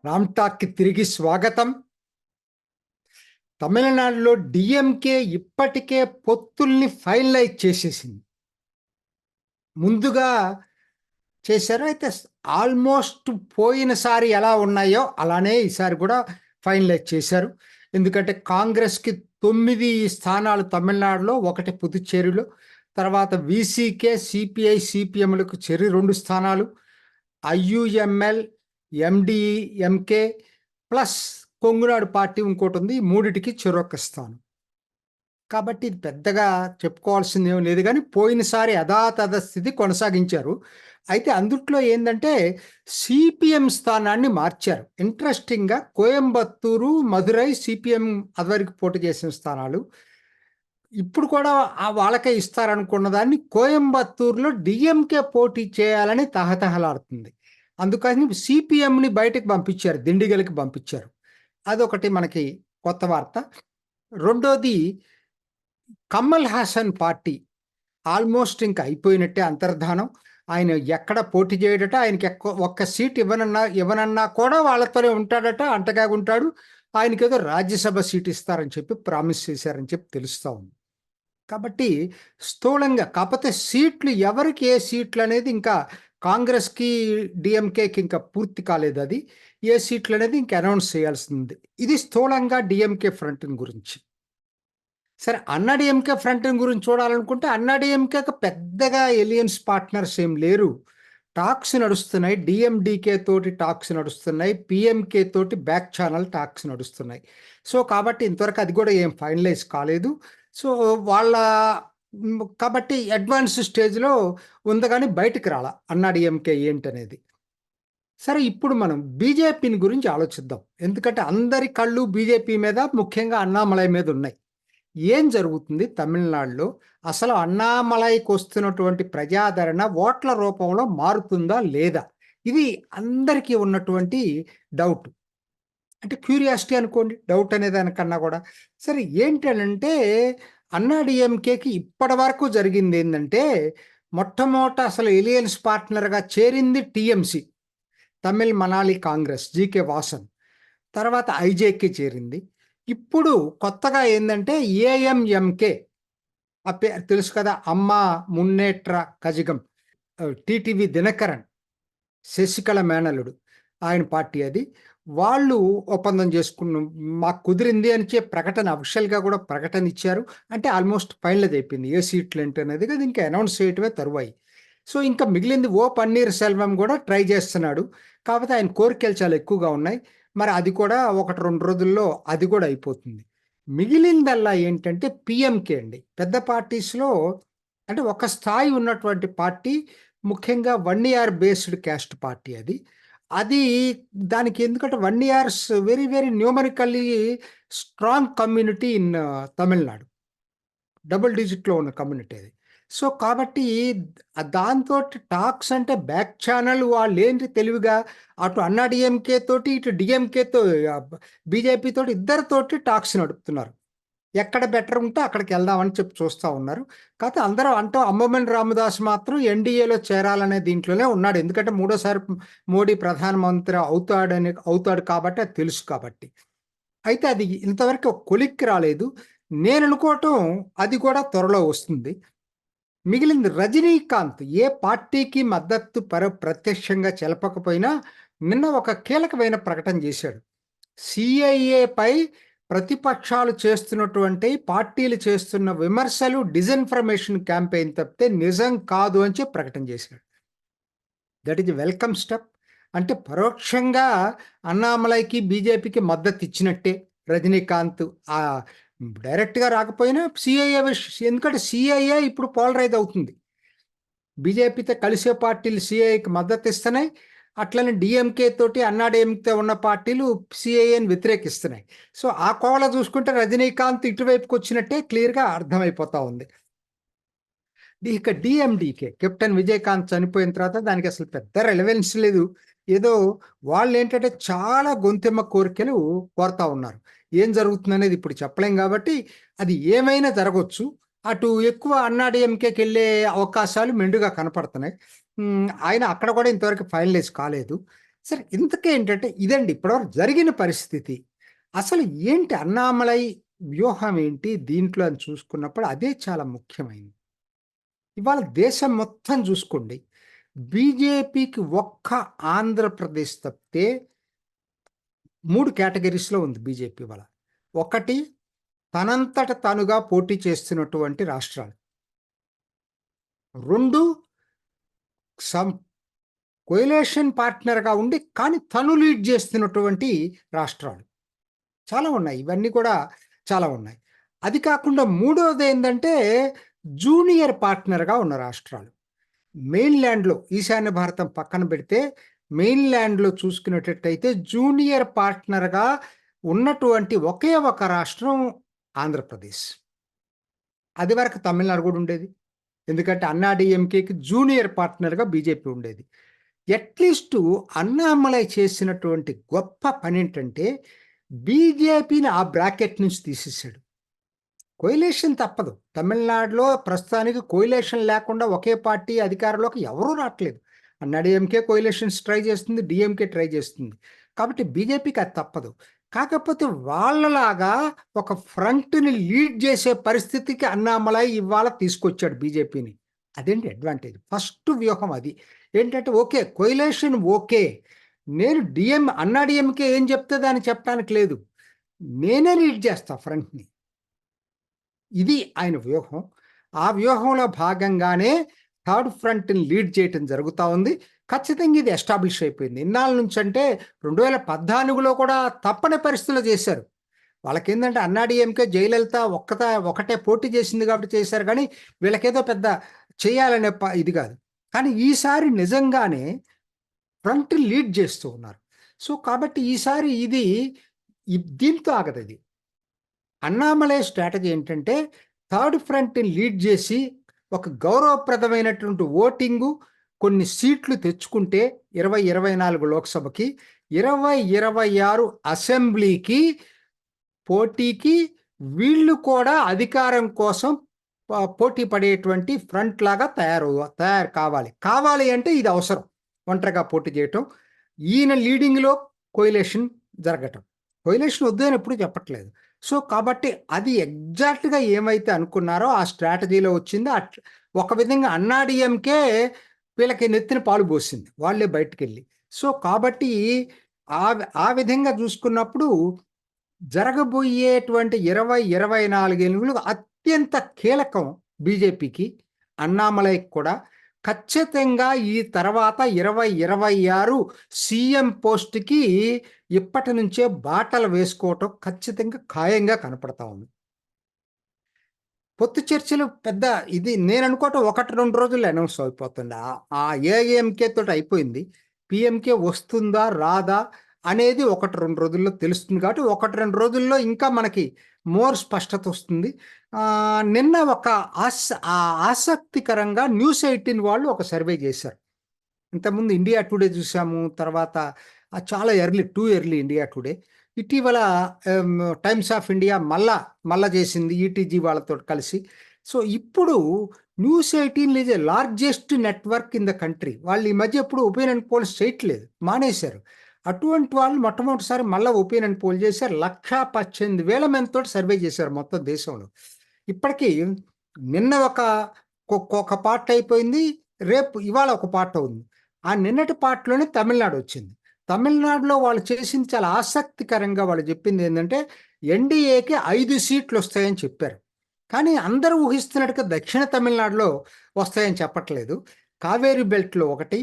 రామ్ టాక్కి తిరిగి స్వాగతం. తమిళనాడులో డిఎంకే ఇప్పటికే పొత్తుల్ని ఫైనలైజ్ చేసేసింది. ముందుగా చేశారు. అయితే ఆల్మోస్ట్ పోయినసారి ఎలా ఉన్నాయో అలానే ఈసారి కూడా ఫైనలైజ్ చేశారు. ఎందుకంటే కాంగ్రెస్కి 9 స్థానాలు తమిళనాడులో, 1 పుదుచ్చేరిలో, తర్వాత వీసీకే, సిపిఐ, సిపిఎంలకు చెరి 2 స్థానాలు, IUML, MDMK plus Kongunadu party ఇంకోటి ఉంది. ఈ మూడిటికి చెరొక స్థానం. కాబట్టి ఇది పెద్దగా చెప్పుకోవాల్సింది ఏం లేదు, కానీ పోయినసారి యథాతథ స్థితి కొనసాగించారు. అయితే అందుట్లో ఏంటంటే సిపిఎం స్థానాన్ని మార్చారు. ఇంట్రెస్టింగ్గా కోయంబత్తూరు, మధురై సిపిఎం అదివరకు పోటీ చేసిన స్థానాలు ఇప్పుడు కూడా వాళ్ళకే ఇస్తారనుకున్న దాన్ని కోయంబత్తూరులో డిఎంకే పోటీ చేయాలని తహతహలాడుతుంది. అందుకని సిపిఎంని బయటకు పంపించారు, దిండిగలికి పంపించారు. అదొకటి మనకి కొత్త వార్త. రెండోది, కమల్ హాసన్ పార్టీ ఆల్మోస్ట్ ఇంకా అయిపోయినట్టే అంతర్ధానం. ఆయన ఎక్కడ పోటీ చేయడట, ఆయనకి ఒక్క సీట్ ఇవ్వనన్నా కూడా వాళ్ళతోనే ఉంటాడట, అంటగా ఉంటాడు. ఆయనకేదో రాజ్యసభ సీట్ ఇస్తారని చెప్పి ప్రామిస్ చేశారని చెప్పి తెలుస్తూ ఉంది. కాబట్టి స్థూలంగా, కాకపోతే సీట్లు ఎవరికి ఏ సీట్లు అనేది ఇంకా కాంగ్రెస్కి, డిఎంకేకి ఇంకా పూర్తి కాలేదు. అది ఏ సీట్లు అనేది ఇంకా అనౌన్స్ చేయాల్సింది. ఇది స్థూలంగా డిఎంకే ఫ్రంట్ గురించి. సరే, అన్నాడీఎంకే ఫ్రంట్ గురించి చూడాలనుకుంటే అన్నాడీఎంకేకి పెద్దగా ఎలియన్స్ పార్ట్నర్స్ ఏం లేరు. టాక్స్ నడుస్తున్నాయి, డిఎండికే తోటి టాక్స్ నడుస్తున్నాయి, పిఎంకే తోటి బ్యాక్ ఛానల్ టాక్స్ నడుస్తున్నాయి. సో కాబట్టి ఇంతవరకు అది కూడా ఏం ఫైనలైజ్ కాలేదు. సో వాళ్ళ కాబట్టి అడ్వాన్స్ స్టేజ్లో ఉంది, కానీ బయటికి రాల అన్నాడీఎంకే ఏంటనేది. సరే, ఇప్పుడు మనం బీజేపీని గురించి ఆలోచిద్దాం. ఎందుకంటే అందరి కళ్ళు బీజేపీ మీద, ముఖ్యంగా అన్నామలై మీద ఉన్నాయి. ఏం జరుగుతుంది తమిళనాడులో? అసలు అన్నామలైకి వస్తున్నటువంటి ప్రజాదరణ ఓట్ల రూపంలో మారుతుందా లేదా? ఇది అందరికీ ఉన్నటువంటి డౌట్. అంటే క్యూరియాసిటీ అనుకోండి, డౌట్ అనేదానికన్నా కూడా. సరే, ఏంటంటే అన్నాడీఎంకేకి ఇప్పటి వరకు జరిగింది ఏంటంటే, మొట్టమొదట అసలు ఎలియన్స్ పార్ట్నర్గా చేరింది టీఎంసీ, తమిళ్ మనాలి కాంగ్రెస్, జీకే వాసన్. తర్వాత ఐజేకి చేరింది. ఇప్పుడు కొత్తగా ఏంటంటే ఏఎంఎంకే, ఆ పేరు తెలుసు కదా, అమ్మ మున్నేట్ర కజగం, టిటివి దినకరన్, శశికళ మేనలుడు, ఆయన పార్టీ అది. వాళ్ళు ఒప్పందం చేసుకున్న, మాకు కుదిరింది అని చెప్పి ప్రకటన, అఫిషియల్గా కూడా ప్రకటన ఇచ్చారు. అంటే ఆల్మోస్ట్ ఫైనలైజ్ అయిపోయింది ఏ సీట్లు ఏంటి అనేది, కదా ఇంకా అనౌన్స్ చేయటమే తరువాయి. సో ఇంకా మిగిలింది ఓ పన్నీర్ సెల్వం కూడా ట్రై చేస్తున్నాడు. కాకపోతే ఆయన కోరికలు చాలా ఎక్కువగా ఉన్నాయి. మరి అది కూడా 1-2 రోజుల్లో అది కూడా అయిపోతుంది. మిగిలిందల్లా ఏంటంటే పిఎంకే అండి. పెద్ద పార్టీస్లో అంటే ఒక స్థాయి ఉన్నటువంటి పార్టీ, ముఖ్యంగా 1 ఇయర్ బేస్డ్ క్యాస్ట్ పార్టీ అది. అది దానికి ఎందుకంటే 1 years very very numerically strong community in Tamil Nadu. Double డిజిట్లో ఉన్న కమ్యూనిటీ అది. సో కాబట్టి దాంతోటి టాక్స్ అంటే బ్యాక్ ఛానల్ వాళ్ళేంటి తెలివిగా అటు అన్నాడీఎంకే తోటి, ఇటు డిఎంకేతో, బీజేపీ తోటి, ఇద్దరితోటి టాక్స్ నడుపుతున్నారు. ఎక్కడ బెటర్ ఉంటే అక్కడికి వెళ్దామని చెప్పి చూస్తూ ఉన్నారు. కాకపోతే అందరూ అంటూ అంబమణి రామదాస్ మాత్రం ఎన్డీఏలో చేరాలనే దీంట్లోనే ఉన్నాడు. ఎందుకంటే మూడోసారి మోడీ ప్రధానమంత్రి అవుతాడు కాబట్టి అది తెలుసు కాబట్టి. అయితే అది ఇంతవరకు ఒక కొలిక్కి రాలేదు. నేను అనుకోవటం అది కూడా త్వరలో వస్తుంది. మిగిలింది రజనీకాంత్ ఏ పార్టీకి మద్దతు ప్రత్యక్షంగా తెలపకపోయినా నిన్న ఒక కీలకమైన ప్రకటన చేశాడు. సిఐఏపై ప్రతిపక్షాలు చేస్తున్నటువంటి పార్టీలు చేస్తున్న విమర్శలు డిజిన్ఫర్మేషన్ క్యాంపెయిన్ తప్పితే నిజం కాదు అని చెప్పి ప్రకటన చేశాడు. That is welcome step. అంటే పరోక్షంగా అన్నామలైకి, బీజేపీకి మద్దతు ఇచ్చినట్టే రజనీకాంత్. డైరెక్ట్గా రాకపోయినా సిఐఏ, ఎందుకంటే సిఐఏ ఇప్పుడు పోలరైజ్ అవుతుంది. బీజేపీతో కలిసే పార్టీలు సిఐఏకి మద్దతు ఇస్తున్నాయి. అట్లనే డిఎంకే తోటి, అన్నాడీఎంకే ఉన్న పార్టీలు సిఐఏని వ్యతిరేకిస్తున్నాయి. సో ఆ కోవలో చూసుకుంటే రజనీకాంత్ ఇటువైపుకి వచ్చినట్టే క్లియర్గా అర్థమైపోతా ఉంది. ఇక డిఎండికే, కెప్టెన్ విజయకాంత్ చనిపోయిన తర్వాత దానికి అసలు పెద్ద రెలవెన్స్ లేదు. ఏదో వాళ్ళు ఏంటంటే చాలా గొంతెమ్మ కోరికలు కోరుతా ఉన్నారు. ఏం జరుగుతుంది అనేది ఇప్పుడు చెప్పలేం కాబట్టి అది ఏమైనా జరగవచ్చు. అటు ఎక్కువ అన్నాడీఎంకేకి వెళ్ళే అవకాశాలు మెండుగా కనపడుతున్నాయి. ఆయన అక్కడ కూడా ఇంతవరకు ఫైనలైజ్ కాలేదు. సరే ఇంతకే ఏంటంటే ఇదండి ఇప్పటివరకు జరిగిన పరిస్థితి. అసలు ఏంటి అన్నామలై వ్యూహం ఏంటి దీంట్లో అని చూసుకున్నప్పుడు అదే చాలా ముఖ్యమైనది. ఇవాళ దేశం మొత్తం చూసుకోండి. బీజేపీకి ఒక్క ఆంధ్రప్రదేశ్ తప్పితే 3 కేటగరీస్‌లో ఉంది బీజేపీ ఇవాళ. ఒకటి తనంతట తానుగా పోటీ చేస్తున్నటువంటి రాష్ట్రాలు. 2 సం కొయిలేషన్ పార్ట్నర్‌గా ఉండి కానీ తను లీడ్ చేస్తున్నటువంటి రాష్ట్రాలు. చాలా ఉన్నాయి. ఇవన్నీ కూడా చాలా ఉన్నాయి. అది కాకుండా మూడోదేందంటే జూనియర్ పార్ట్నర్‌గా ఉన్న రాష్ట్రాలు. మెయిన్‌ల్యాండ్‌లో ఈశాన్య భారతం పక్కన పెడితే మెయిన్‌ల్యాండ్‌లో చూసుకునేటట్టయితే జూనియర్ పార్ట్నర్‌గా ఉన్నటువంటి ఒకే ఒక రాష్ట్రం ఆంధ్రప్రదేశ్. అదివరకు తమిళనాడు కూడా ఉండేది. ఎందుకంటే అన్నా డీఎంకేకి జూనియర్ పార్ట్నర్‌గా బీజేపీ ఉండేది. అట్‌లీస్టు అన్నామలై చేసినటువంటి గొప్ప పనేంటంటే బీజేపీని ఆ బ్రాకెట్ నుంచి తీసేసాడు. కొయిలేషన్ తప్పదు. తమిళనాడులో ప్రస్తుతానికి కొయిలేషన్ లేకుండా ఒకే పార్టీ అధికారంలోకి ఎవరూ రాట్లేదు. అన్నా డీఎంకే కొయిలేషన్స్ ట్రై చేస్తుంది. డీఎంకే ట్రై చేస్తుంది. కాబట్టి బీజేపీకి అది తప్పదు. కాకపోతే వాళ్ళలాగా ఒక ఫ్రంట్‌ని లీడ్ చేసే పరిస్థితికి అన్నామలై ఇవాళ తీసుకొచ్చాడు బీజేపీని. అదేంటి అడ్వాంటేజ్. ఫస్ట్ వ్యూహం అది. ఏంటంటే ఓకే. Coalition okay. నేను అన్నా డీఎంకే ఏం చెప్తదో అని చెప్పడానికి లేదు. నేనే లీడ్ చేస్తా ఫ్రంట్‌ని. ఇది ఆయన వ్యూహం. ఆ వ్యూహంలో భాగంగానే థర్డ్ ఫ్రంట్‌ని లీడ్ చేయటం జరుగుతా ఉంది. ఖచ్చితంగా ఇది ఎస్టాబ్లిష్ అయిపోయింది. ఇన్నాళ్ళ నుంచంటే 2014లో కూడా తప్పని పరిస్థితుల్లో చేశారు. వాళ్ళకేందంటే అన్నా డీఎంకే, జయలలిత ఒకటే పోటీ చేసింది కాబట్టి చేశారు గానీ, వీళ్ళకేదో పెద్ద చేయాలనే ఇది కాదు. కానీ ఈసారి నిజంగానే ఫ్రంట్ లీడ్ చేస్తూ ఉన్నారు. సో, కాబట్టి ఈసారి ఇది దీంతో ఆగదది. అన్నామలై స్ట్రాటజీ ఏంటంటే, థర్డ్ ఫ్రంట్‌ని లీడ్ చేసి, ఒక గౌరవప్రదమైనటువంటి ఓటింగు, కొన్ని సీట్లు తెచ్చుకుంటే 24 లోక్సభకి, 26 అసెంబ్లీకి పోటీకి వీళ్ళు కూడా అధికారం కోసం పోటీ పడేటువంటి ఫ్రంట్ లాగా తయారు కావాలి. కావాలి అంటే ఇది అవసరం. ఒంటరిగా పోటీ చేయటం. ఈయన లీడింగ్‌లో కొయిలేషన్ జరగటం. కొయిలేషన్ వద్దు అని ఎప్పుడు చెప్పట్లేదు. సో, కాబట్టి అది ఎగ్జాక్ట్‌గా ఏమైతే అనుకున్నారో ఆ స్ట్రాటజీలో వచ్చింది. ఒక విధంగా అన్నా డీఎంకే వీళ్ళకి నెత్తిన పాలు పోసింది. వాళ్ళే బయటికెళ్ళి. సో, కాబట్టి ఆ విధంగా చూసుకున్నప్పుడు జరగబోయేటువంటి 24 ఎన్నికలు అత్యంత కీలకం బీజేపీకి, అన్నామలైకి కూడా. ఖచ్చితంగా ఈ తర్వాత 2026 సీఎం పోస్ట్‌కి ఇప్పటి నుంచే బాటలు వేసుకోవటం ఖచ్చితంగా ఖాయంగా కనపడతా ఉంది. పొత్తు చర్చలు పెద్ద ఇది నేననుకోవటం 1, 2 రోజుల్లో అనౌన్స్ అయిపోతుంది. ఆ ఏఐఎంకే తోటి అయిపోయింది. పీఎంకే వస్తుందా? రాదా? అనేది 1, 2 రోజుల్లో తెలుస్తుంది కాబట్టి 1, 2 రోజుల్లో ఇంకా మనకి మోర్ స్పష్టత వస్తుంది. నిన్న ఒక ఆసక్తికరంగా న్యూస్18 వాళ్ళు ఒక సర్వే చేశారు. ఇంతకుముందు ఇండియా టుడే చూసాము. తర్వాత చాలా టూ ఎర్లీ ఇండియా టుడే. ఇటీవల టైమ్స్ ఆఫ్ ఇండియా మళ్ళా చేసింది ఈటీజీ వాళ్ళతోటి కలిసి. సో, ఇప్పుడు News eighteen is a largest network in the country. వాళ్ళు ఈ మధ్య ఎప్పుడు ఒపీనియన్ పోల్స్ చేయట్లేదు. మానేశారు. అటువంటి వాళ్ళు మొట్టమొదటిసారి మళ్ళా ఒపీనియన్ పోల్ చేశారు. 1,18,000 మందితోటి సర్వే చేశారు మొత్తం దేశంలో. ఇప్పటికి నిన్న ఒక పార్ట్ అయిపోయింది. ఇవాళ ఒక పార్ట్ ఉంది. ఆ నిన్నటి పార్ట్‌లోనే తమిళనాడు వచ్చింది. తమిళనాడులో వాళ్ళు చేసింది చాలా ఆసక్తికరంగా వాళ్ళు చెప్పిందేందంటే, ఎన్‌డీఏకి 5 సీట్లొస్తాయని చెప్పారు. కానీ అందరూ ఊహిస్తున్నట్టుగా దక్షిణ తమిళనాడులో వస్తాయని చెప్పట్లేదు. కావేరీ బెల్ట్‌లో ఒకటి,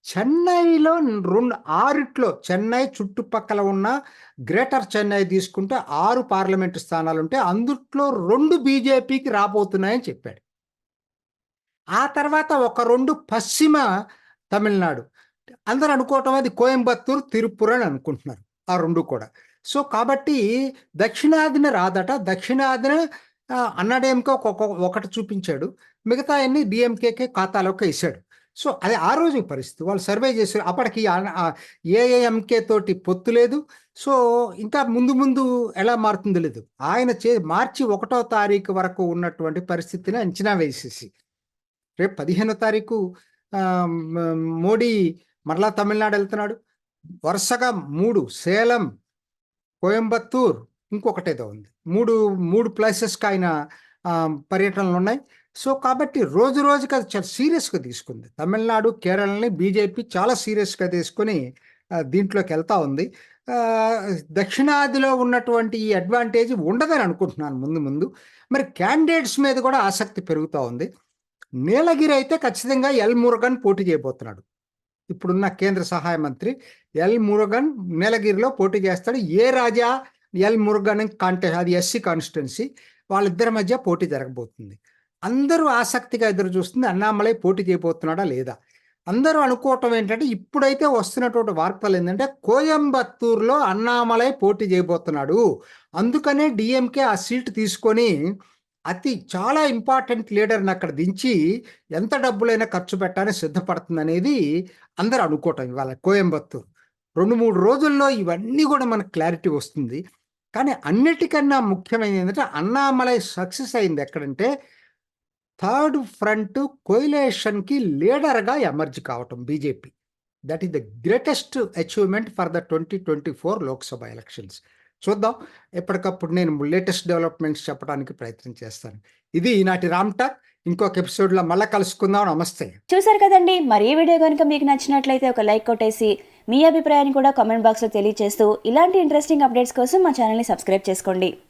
చెన్నైలో 6 చెన్నై చుట్టుపక్కల ఉన్న గ్రేటర్ చెన్నై తీసుకుంటే 6 పార్లమెంటు స్థానాలుంటే అందుట్లో 2 బీజేపీకి రాబోతున్నాయని చెప్పాడు. ఆ తర్వాత ఒక 2 పశ్చిమ తమిళనాడు. అందరూ అనుకోవటం అది కోయంబత్తూర్, తిరుపూర్ అని అనుకుంటున్నారు. ఆ 2 కూడా. సో, కాబట్టి దక్షిణాదిన రాదట. దక్షిణాదిన అన్నా డీఎంకే ఒకటి చూపించాడు. మిగతాయన్ని డీఎంకేకే ఖాతాలోకి ఎసాడు. సో, అది ఆ రోజు పరిస్థితి. వాళ్ళు సర్వే చేసారు. అప్పటికి ఏఐఎంకే తోటి పొత్తు లేదు. సో, ఇంకా ముందు ఎలా మారుతుందో తెలీదు. ఆయన మార్చి 1వ తారీఖు వరకు ఉన్నటువంటి పరిస్థితిని అంచనా వేసేసి రేపు 15వ తారీఖు మోడీ మరలా తమిళనాడు ఎళ్తున్నాడు. వరుసగా 3 సేలం, కోయంబత్తూర్, ఇంకొకటేదో ఉంది. 3 ప్లేసెస్‌కి ఆయన పర్యటనలున్నాయి. సో, కాబట్టి రోజు రోజుకి అది చాలా సీరియస్‌గా తీసుకుంది. తమిళనాడు, కేరళని బీజేపీ చాలా సీరియస్‌గా తీసుకొని దీంట్లోకెళ్తా ఉంది. దక్షిణాదిలో ఉన్నటువంటి ఈ అడ్వాంటేజ్ ఉండదని అనుకుంటున్నాను ముందు ముందు. మరి క్యాండిడేట్స్ మీద కూడా ఆసక్తి పెరుగుతా ఉంది. నీలగిరి అయితే ఖచ్చితంగా ఎల్ మురుగన్ పోటీ చేయబోతున్నాడు. ఇప్పుడున్న కేంద్ర సహాయ మంత్రి ఎల్ మురుగన్ నీలగిరిలో పోటీ చేస్తాడు. ఏ రాజా, ఎల్ మురుగన్ అది ఎస్సీ కాన్స్టిట్యున్సీ. వాళ్ళిద్దరి మధ్య పోటీ జరగబోతుంది. అందరూ ఆసక్తిగా ఎదురు చూస్తుంది అన్నామలై పోటీ చేయబోతున్నాడా లేదా. అందరూ అనుకోవటం ఏంటంటే ఇప్పుడైతే వస్తున్నటువంటి వార్తలు ఏంటంటే కోయంబత్తూరులో అన్నామలై పోటీ చేయబోతున్నాడు. అందుకనే డిఎంకే ఆ సీటు తీసుకొని చాలా ఇంపార్టెంట్ లీడర్ని అక్కడ దించి ఎంత డబ్బులైనా ఖర్చు పెట్టడానికి సిద్ధపడుతుందనేది అందరూ అనుకోవటం ఇవాళ కోయంబత్తూరు. 2-3 రోజుల్లో ఇవన్నీ కూడా మనకు క్లారిటీ వస్తుంది. కానీ అన్నిటికన్నా ముఖ్యమైనది ఏంటంటే అన్నామలై సక్సెస్ అయింది ఎక్కడంటే థర్డ్ ఫ్రంట్ కోయిలేషన్‌కి లీడర్‌గా ఎమర్జ్ కావటం BJP. That is the greatest achievement for the 2024 Lok Sabha elections. చూద్దాం. ఎప్పటికప్పుడు నేను లేటెస్ట్ డెవలప్‌మెంట్స్ చెప్పడానికి ప్రయత్నం చేస్తాను. ఇది ఈనాటి రామ్ టాక్. ఇంకొక ఎపిసోడ్‌లో మళ్ళా కలుసుకుందాం. నమస్తే. చూసారు కదండి. మరి ఈ వీడియో కనుక మీకు నచ్చినట్లయితే ఒక లైక్ కొట్టేసి మీ అభిప్రాయాన్ని కూడా కామెంట్ బాక్స్లో తెలియజేస్తూ ఇలాంటి ఇంట్రెస్టింగ్ అప్డేట్స్ కోసం మా ఛానల్ని సబ్స్క్రైబ్ చేసుకోండి.